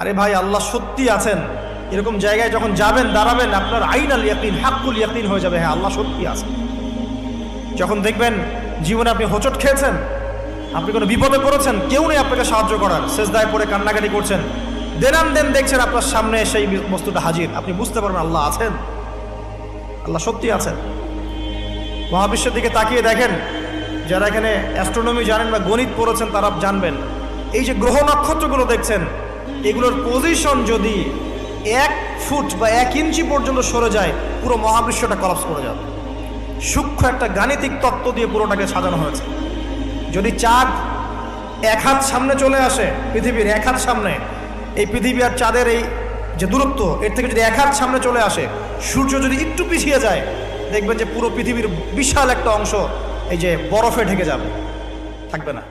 আরে ভাই, আল্লাহ সত্যি আছেন, এরকম জায়গায় যখন যাবেন, দাঁড়াবেন, আপনার আইনাল ইয়াকিন, হাক্কুল ইয়াকিন হয়ে যাবে, হ্যাঁ আল্লাহ সত্যি আছেন। যখন দেখবেন জীবনে আপনি হোঁচট খেয়েছেন, আপনি কোনো বিপদে পড়েছেন, কেউ নেই আপনাকে সাহায্য করার, সেজদায় পড়ে কান্নাকাটি করছেন, দেন দেখছেন আপনার সামনে সেই বস্তুটা হাজির, আপনি বুঝতে পারবেন আল্লাহ আছেন, আল্লাহ সত্যি আছেন। মহাবিশ্বের দিকে তাকিয়ে দেখেন, যারা এখানে অ্যাস্ট্রোনমি জানেন বা গণিত পড়েছেন তারা জানবেন, এই যে গ্রহ নক্ষত্রগুলো দেখছেন, এগুলোর পজিশন যদি 1 ফুট বা 1 ইঞ্চি পর্যন্ত সরে যায়, পুরো মহাবিশ্বটা কলাপস করে যাবে। সূক্ষ্ম একটা গাণিতিক তত্ত্ব দিয়ে পুরোটাকে সাজানো হয়েছে। যদি চাঁদ 1 হাত সামনে চলে আসে, পৃথিবীর 1 হাত সামনে, এই পৃথিবী আর চাঁদের এই যে দূরত্ব, এর থেকে যদি 1 হাত সামনে চলে আসে, সূর্য যদি একটু পিছিয়ে যায়, দেখবেন যে পুরো পৃথিবীর বিশাল একটা অংশ এই যে বরফে ঢেকে যাবে, থাকবে না।